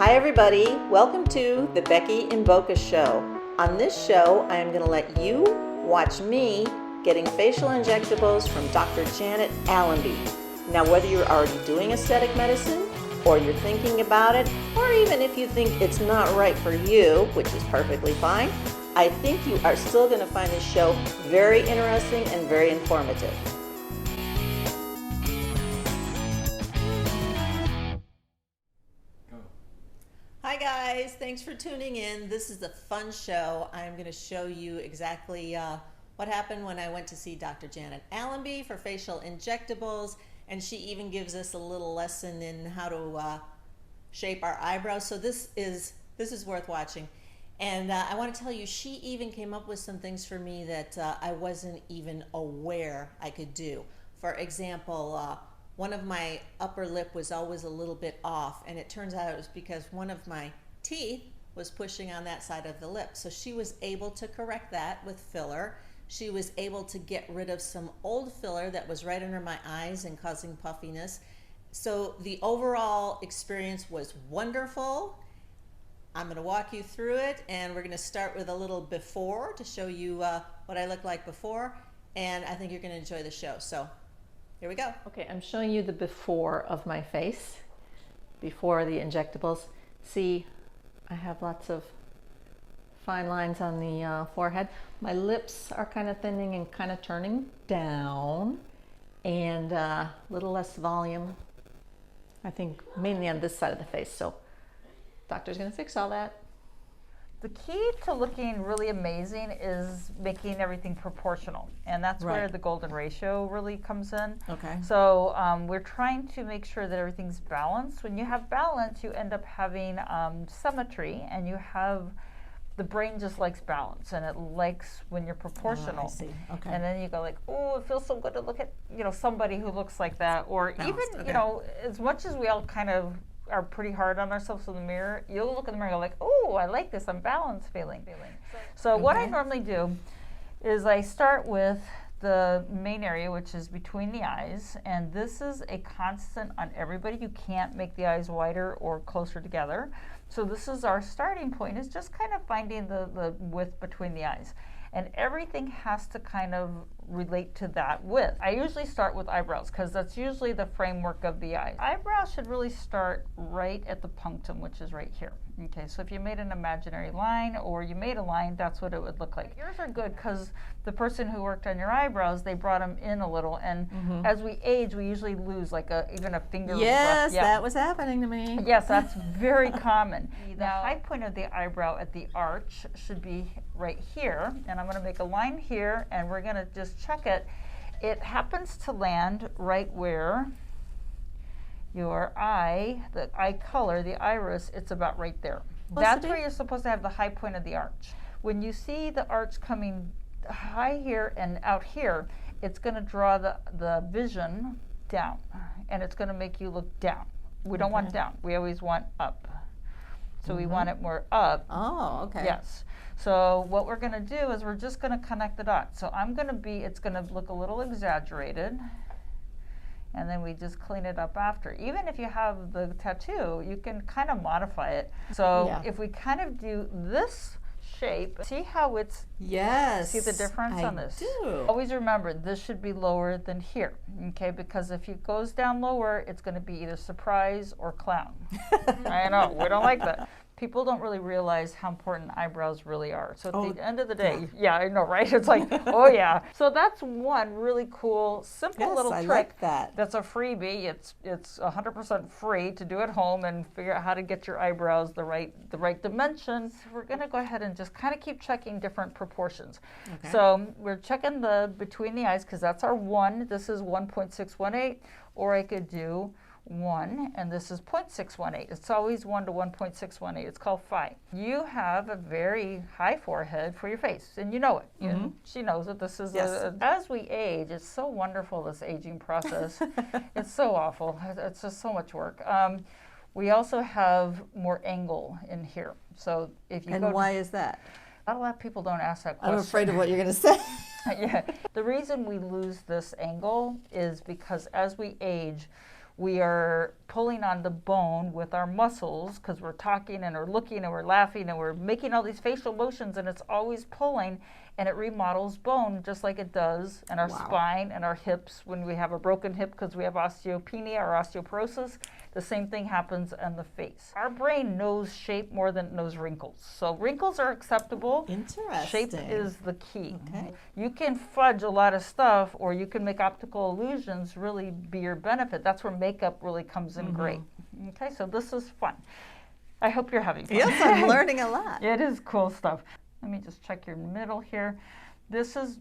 Hi everybody, welcome to the Becky and Boca Show. On this show, I am going to let you watch me getting facial injectables from Dr. Janet Allenby. Now whether you're already doing aesthetic medicine, or you're thinking about it, or even if you think it's not right for you, which is perfectly fine, I think you are still going to find this show very interesting and very informative. Hi guys, thanks for tuning in. This is a fun show. I'm going to show you exactly what happened when I went to see Dr. Janet Allenby for facial injectables, and she even gives us a little lesson in how to shape our eyebrows. So this is worth watching. And I want to tell you, she even came up with some things for me that I wasn't even aware I could do. For example, one of my upper lip was always a little bit off, and it turns out it was because one of my teeth was pushing on that side of the lip. So she was able to correct that with filler. She was able to get rid of some old filler that was right under my eyes and causing puffiness. So the overall experience was wonderful. I'm going to walk you through it, and we're going to start with a little before to show you what I looked like before, and I think you're going to enjoy the show. So here we go. Okay, I'm showing you the before of my face, before the injectables. See, I have lots of fine lines on the forehead. My lips are kind of thinning and kind of turning down, and a little less volume, I think mainly on this side of the face. So doctor's gonna fix all that. The key to looking really amazing is making everything proportional, and that's where the golden ratio really comes in. Okay. So we're trying to make sure that everything's balanced. When you have balance, you end up having symmetry, and you have the brain just likes balance, and it likes when you're proportional. I see. Okay. And then you go like, oh, it feels so good to look at somebody who looks like that, or balanced, even as much as we all kind of are pretty hard on ourselves in the mirror, you'll look in the mirror and go like, oh, I like this, I'm balanced feeling. So what I normally do is I start with the main area, which is between the eyes, and this is a constant on everybody. You can't make the eyes wider or closer together. So this is our starting point, is just kind of finding the width between the eyes. And everything has to kind of relate to that width. I usually start with eyebrows because that's usually the framework of the eyes. Eyebrows should really start right at the punctum, which is right here. Okay, so if you made an imaginary line or you made a line, that's what it would look like. Yours are good because the person who worked on your eyebrows, they brought them in a little, and as we age, we usually lose like even a finger. Yes, that was happening to me. Yes, that's very common. The high point of the eyebrow at the arch should be right here, and I'm going to make a line here, and we're going to just check it. It happens to land right where your eye, the eye color, the iris, it's about right there. That's where you're supposed to have the high point of the arch. When you see the arch coming high here and out here, it's going to draw the vision down, and it's going to make you look down. We don't want down. We always want up. So we want it more up. Oh, okay. Yes. So what we're going to do is we're just going to connect the dots. So it's going to look a little exaggerated, and then we just clean it up after. Even if you have the tattoo, you can kind of modify it. So if we kind of do this shape, see how it's, see the difference on this? I do. Always remember, this should be lower than here, okay? Because if it goes down lower, it's going to be either surprise or clown. I know, we don't like that. People don't really realize how important eyebrows really are. So at the end of the day, I know, right? It's like, oh yeah. So that's one really cool, simple little trick. Like that. That's a freebie. It's 100% free to do at home and figure out how to get your eyebrows the right dimensions. We're gonna go ahead and just kind of keep checking different proportions. Okay. So we're checking the between the eyes because that's our 1. This is 1.618, or I could do 1, and this is 0.618. It's always 1 to 1.618. It's called phi. You have a very high forehead for your face, and you know it. She knows it. This is as we age, it's so wonderful, this aging process. It's so awful. It's just so much work. We also have more angle in here. So if you why is that? Not a lot of people don't ask that question. I'm afraid of what you're going to say. The reason we lose this angle is because as we age, we are pulling on the bone with our muscles because we're talking and we're looking and we're laughing and we're making all these facial motions, and it's always pulling, and it remodels bone just like it does in our spine and our hips when we have a broken hip because we have osteopenia or osteoporosis. The same thing happens in the face. Our brain knows shape more than it knows wrinkles. So wrinkles are acceptable. Interesting. Shape is the key. Okay. You can fudge a lot of stuff, or you can make optical illusions really be your benefit. That's where makeup really comes in great. Okay, so this is fun. I hope you're having fun. Yes, I'm learning a lot. It is cool stuff. Let me just check your middle here. This is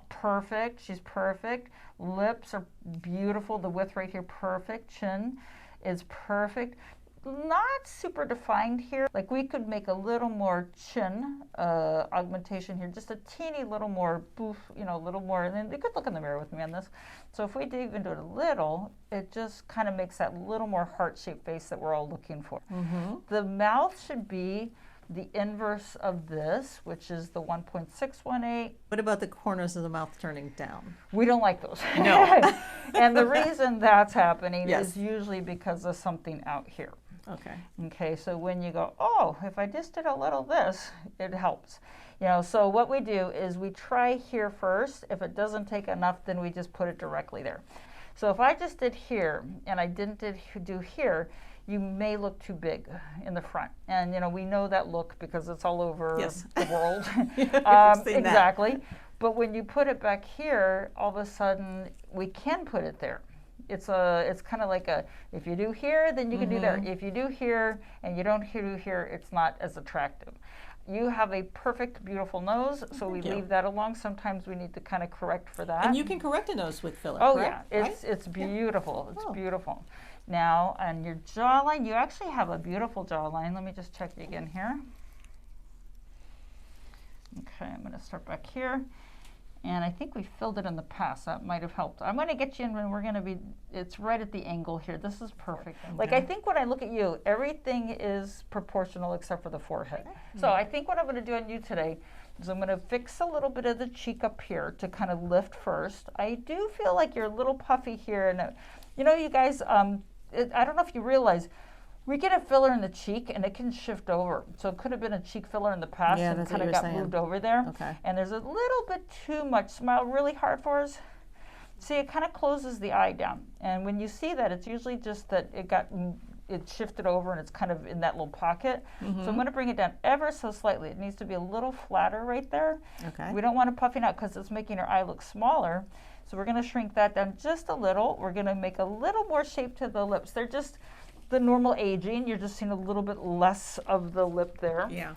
perfect. She's perfect. Lips are beautiful. The width right here, perfect. Chin is perfect. Not super defined here. Like we could make a little more chin augmentation here, just a teeny little more boof, a little more. And then you could look in the mirror with me on this. So if we even do it a little, it just kind of makes that little more heart-shaped face that we're all looking for. The mouth should be the inverse of this, which is the 1.618. What about the corners of the mouth turning down? We don't like those. No. And the reason that's happening is usually because of something out here. Okay. Okay, so when you go, oh, if I just did a little this, it helps. So what we do is we try here first. If it doesn't take enough, then we just put it directly there. So if I just did here and I didn't do here, you may look too big in the front. And, we know that look because it's all over the world. Exactly. But when you put it back here, all of a sudden, we can put it there. It's kind of like if you do here, then you can do there. If you do here and you don't do here, it's not as attractive. You have a perfect, beautiful nose, so we leave that alone. Sometimes we need to kind of correct for that. And you can correct a nose with filler, correct? Yeah, it's beautiful. It's beautiful. Now, on your jawline, you actually have a beautiful jawline. Let me just check you again here. Okay, I'm going to start back here. And I think we filled it in the past. That might have helped. I'm going to get you in when we're going to be, it's right at the angle here. This is perfect. Okay. Like, I think when I look at you, everything is proportional except for the forehead. So I think what I'm going to do on you today is I'm going to fix a little bit of the cheek up here to kind of lift first. I do feel like you're a little puffy here. And, you guys, I don't know if you realize, we get a filler in the cheek and it can shift over. So it could have been a cheek filler in the past and kind of got moved over there. Okay. And there's a little bit too much. Smile really hard for us. See, it kind of closes the eye down. And when you see that, it's usually just that it shifted over and it's kind of in that little pocket. So I'm going to bring it down ever so slightly. It needs to be a little flatter right there. Okay. We don't want it puffing out because it's making our eye look smaller. So we're going to shrink that down just a little. We're going to make a little more shape to the lips. They're just the normal aging. You're just seeing a little bit less of the lip there. Yeah.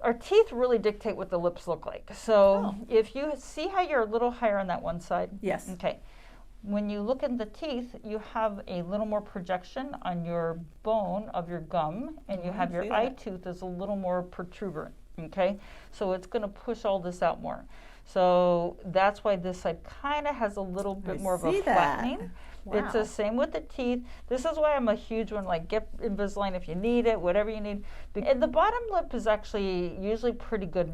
Our teeth really dictate what the lips look like. So if you see how you're a little higher on that one side. Yes. Okay. When you look at the teeth, you have a little more projection on your bone of your gum, and you have your eye tooth is a little more protuberant. Okay. So it's going to push all this out more. So that's why this side kind of has a little bit more of a flattening. Wow. It's the same with the teeth. This is why I'm a huge one, like get Invisalign if you need it, whatever you need. And the bottom lip is actually usually pretty good,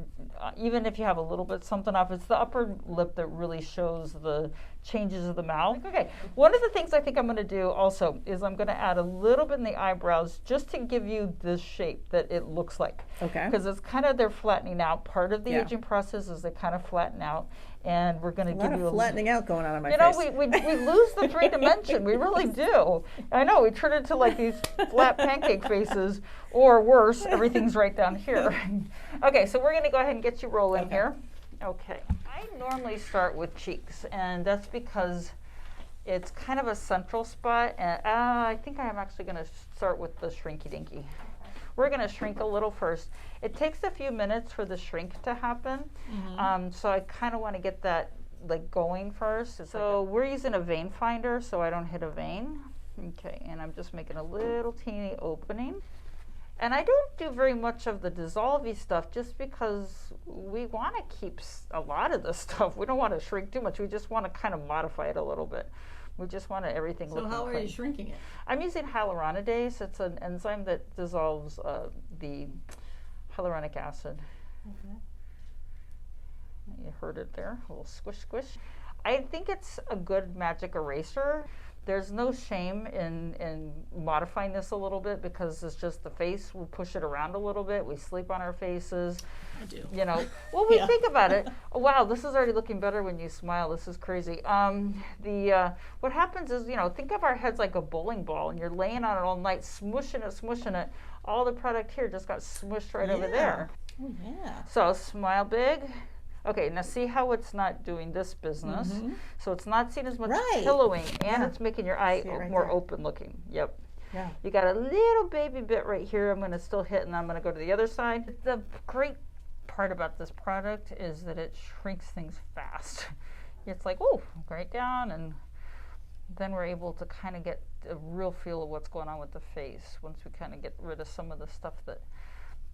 even if you have a little bit something off. It's the upper lip that really shows the changes of the mouth. Okay, one of the things I think I'm going to do also is I'm going to add a little bit in the eyebrows just to give you the shape that it looks like. Okay. Because it's kind of, they're flattening out. Part of the aging process is they kind of flatten out. And we're going to give you a flattening out going on in my face. We lose the 3 dimension. We really do. I know. We turn into like these flat pancake faces, or worse, everything's right down here. Okay, so we're going to go ahead and get you rolling here. Okay. I normally start with cheeks, and that's because it's kind of a central spot. And I think I'm actually going to start with the shrinky dinky. We're going to shrink a little first. It takes a few minutes for the shrink to happen. So I kind of want to get that like going first. So we're using a vein finder so I don't hit a vein. Okay, and I'm just making a little teeny opening. And I don't do very much of the dissolvey stuff just because we want to keep a lot of the stuff. We don't want to shrink too much. We just want to kind of modify it a little bit. We just want everything looking clean. So how are you shrinking it? I'm using hyaluronidase. It's an enzyme that dissolves the hyaluronic acid. Okay. You heard it there, a little squish, squish. I think it's a good magic eraser There's no shame in modifying this a little bit because it's just the face. We'll push it around a little bit. We sleep on our faces. I do. You know, well, we think about it. Oh, wow, this is already looking better when you smile. This is crazy. What happens is, think of our heads like a bowling ball, and you're laying on it all night, smushing it. All the product here just got smushed right over there. Oh, yeah. So smile big. Okay, now see how it's not doing this business. So it's not seeing as much pillowing, and it's making your eye more open looking. Yep. Yeah. You got a little baby bit right here. I'm going to still hit, and I'm going to go to the other side. The great part about this product is that it shrinks things fast. It's like, oh, right down, and then we're able to kind of get a real feel of what's going on with the face once we kind of get rid of some of the stuff that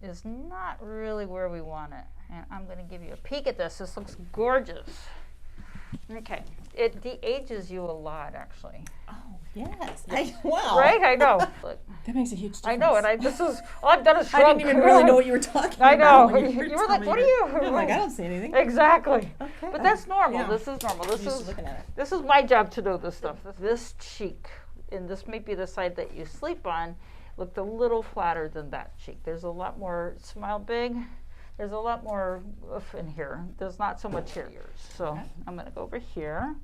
is not really where we want it. And I'm going to give you a peek at this. This looks gorgeous. Okay. It de-ages you a lot, actually. Oh, yes. Wow. Right? I know. Look, that makes a huge difference. I know. And all I've done is shrunk. I didn't even really know what you were talking about. I know. You were like, what are you? I'm like, I don't see anything. Exactly. Okay. But that's normal. Yeah. This is normal. Looking at it. This is my job to know this stuff. This cheek, and this may be the side that you sleep on, looked a little flatter than that cheek. There's a lot more smile big. There's a lot more in here. There's not so much here. So I'm going to go over here.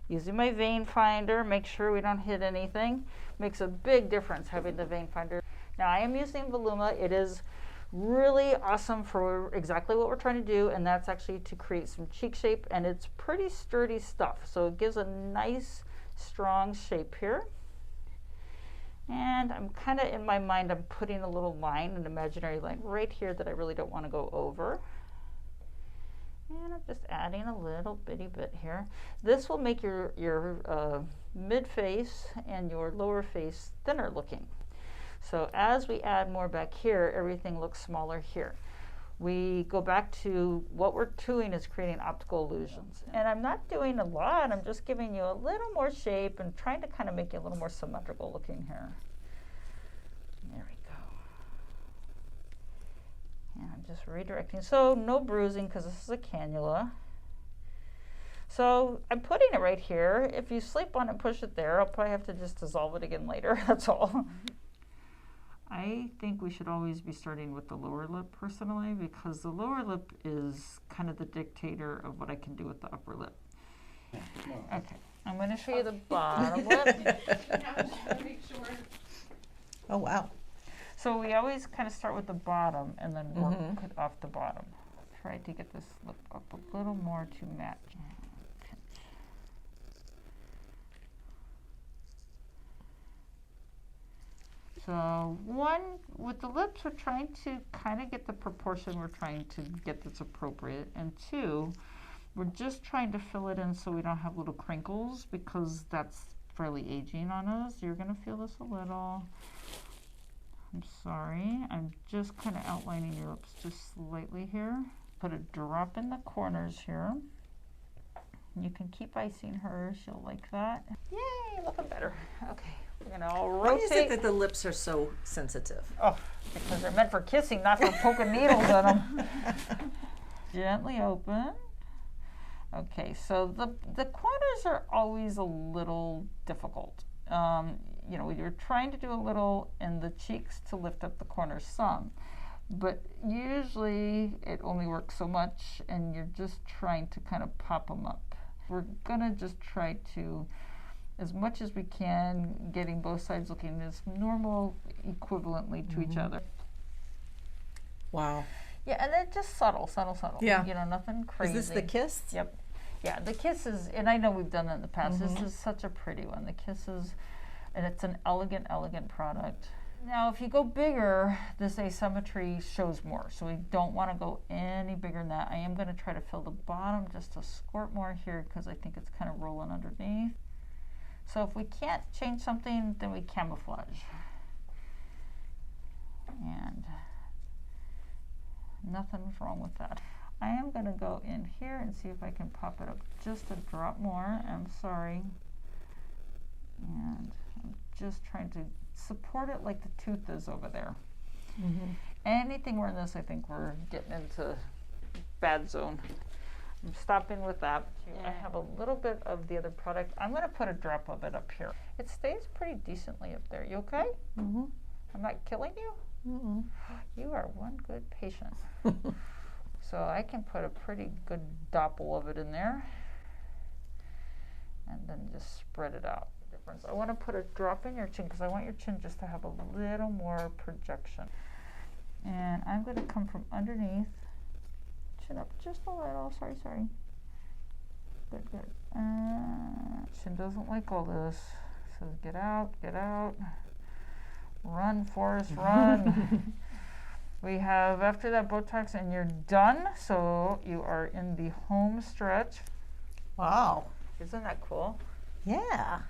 Using my vein finder, make sure we don't hit anything. Makes a big difference having the vein finder. Now I am using Voluma. It is really awesome for exactly what we're trying to do, and that's actually to create some cheek shape, and it's pretty sturdy stuff. So it gives a nice, strong shape here. And I'm kind of, in my mind, I'm putting a little line, an imaginary line right here that I really don't want to go over. And I'm just adding a little bitty bit here. This will make your mid-face and your lower face thinner looking. So as we add more back here, everything looks smaller here. We go back to what we're doing is creating optical illusions. And I'm not doing a lot, I'm just giving you a little more shape and trying to kind of make you a little more symmetrical looking here. There we go. And I'm just redirecting. So no bruising because this is a cannula. So I'm putting it right here. If you sleep on it and push it there, I'll probably have to just dissolve it again later, that's all. I think we should always be starting with the lower lip personally, because the lower lip is kind of the dictator of what I can do with the upper lip. Okay, I'm going to show you the bottom lip. Oh, wow. So we always kind of start with the bottom and then work it off the bottom. Try to get this lip up a little more to match. So with the lips, we're trying to kind of get the proportion we're trying to get that's appropriate. And two, we're just trying to fill it in so we don't have little crinkles, because that's fairly aging on us. You're going to feel this a little. I'm sorry. I'm just kind of outlining your lips just slightly here. Put a drop in the corners here. You can keep icing her. She'll like that. Yay, looking better. Okay. We're going to all rotate. Why is it that the lips are so sensitive? Oh, because they're meant for kissing, not for poking needles in them. Gently open. Okay, so the corners are always a little difficult. You're trying to do a little in the cheeks to lift up the corners some, but usually it only works so much, and you're just trying to kind of pop them up. We're going to just try to, as much as we can, getting both sides looking as normal equivalently to each other. Wow. Yeah, and then just subtle. Yeah. Nothing crazy. Is this the kiss? Yep. Yeah, the kiss is, and I know we've done that in the past, this is such a pretty one. The kiss is, and it's an elegant product. Now, if you go bigger, this asymmetry shows more, so we don't want to go any bigger than that. I am going to try to fill the bottom just a squirt more here, because I think it's kind of rolling underneath. So if we can't change something, then we camouflage. And nothing's wrong with that. I am going to go in here and see if I can pop it up just a drop more. I'm sorry. And I'm just trying to support it like the tooth is over there. Anything more than this, I think we're getting into bad zone. I'm stopping with that. I have a little bit of the other product. I'm going to put a drop of it up here. It stays pretty decently up there. You okay? Mm-hmm. I'm not killing you? Mm-hmm. You are one good patient. So I can put a pretty good dopple of it in there. And then just spread it out. I want to put a drop in your chin because I want your chin just to have a little more projection. And I'm going to come from underneath, chin up just a little. Sorry. Good. Chin doesn't like all this. So get out. Run, Forrest, run. We have after that Botox and you're done. So you are in the home stretch. Wow. Isn't that cool? Yeah.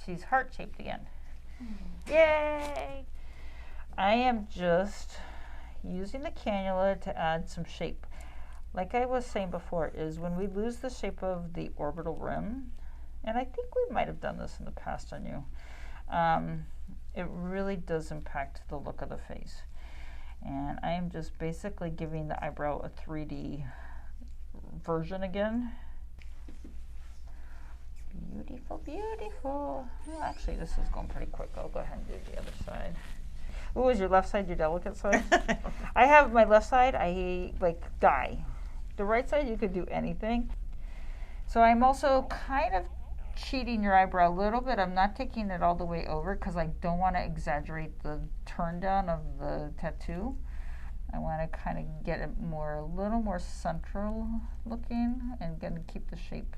She's heart-shaped again. Yay! I am just using the cannula to add some shape. Like I was saying before, is when we lose the shape of the orbital rim, and I think we might have done this in the past on you, it really does impact the look of the face. And I am just basically giving the eyebrow a 3D version again. Beautiful. Well, actually, this is going pretty quick. I'll go ahead and do the other side. Ooh, is your left side your delicate side? I have my left side, I like dye. The right side, you could do anything. So I'm also kind of cheating your eyebrow a little bit. I'm not taking it all the way over because I don't want to exaggerate the turn down of the tattoo. I want to kind of get it a little more central looking and keep the shape.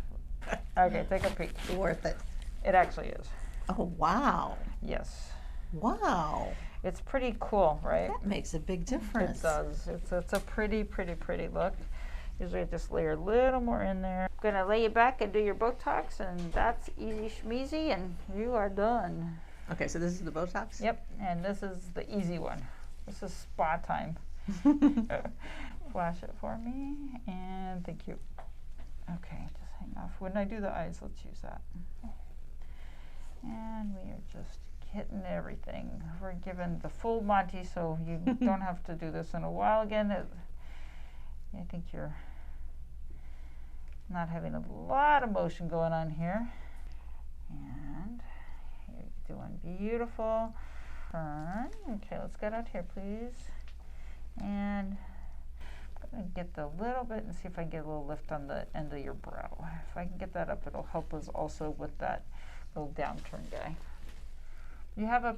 Okay, take a peek. Worth it. It actually is. Oh, wow. Yes. Wow. It's pretty cool, right? That makes a big difference. It does. It's a pretty look. Usually I just layer a little more in there. I'm going to lay you back and do your Botox, and that's easy schmeezy, and you are done. Okay, so this is the Botox? Yep, and this is the easy one. This is spa time. Flash it for me, and thank you. Okay, just hang off. When I do the eyes, let's use that. And we are just hitting everything. We're given the full Monty, so you don't have to do this in a while again. I think you're not having a lot of motion going on here. And you're doing beautiful. Turn. Okay, let's get out here, please. And I'm going to get the little bit and see if I can get a little lift on the end of your brow. If I can get that up, it'll help us also with that little downturn guy. You have a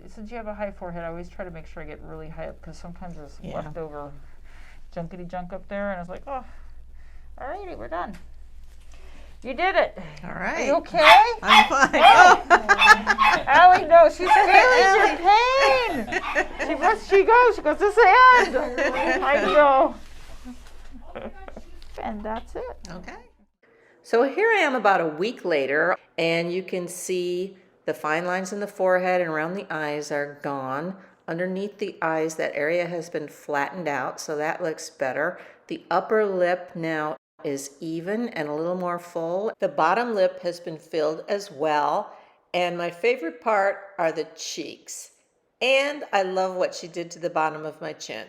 since you have a high forehead, I always try to make sure I get really high up because sometimes there's leftover junkety junk up there, and it's like, oh, alrighty, we're done. You did it. All right. Are you okay? I'm fine. Oh. Allie, no, she's feeling your pain. She goes, this end. I know. And that's it. Okay. So here I am about a week later, and you can see the fine lines in the forehead and around the eyes are gone. Underneath the eyes, that area has been flattened out, so that looks better. The upper lip now is even and a little more full. The bottom lip has been filled as well. And my favorite part are the cheeks. And I love what she did to the bottom of my chin.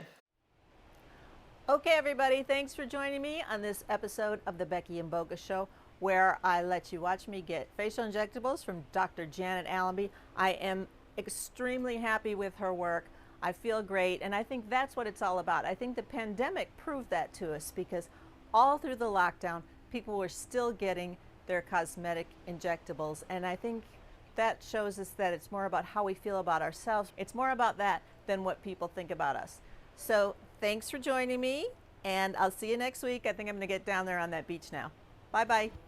Okay, everybody, thanks for joining me on this episode of the Becky and Boga Show, where I let you watch me get facial injectables from Dr. Janet Allenby. I am extremely happy with her work. I feel great, and I think that's what it's all about. I think the pandemic proved that to us because all through the lockdown, people were still getting their cosmetic injectables, and I think that shows us that it's more about how we feel about ourselves. It's more about that than what people think about us. So thanks for joining me, and I'll see you next week. I think I'm going to get down there on that beach now. Bye-bye.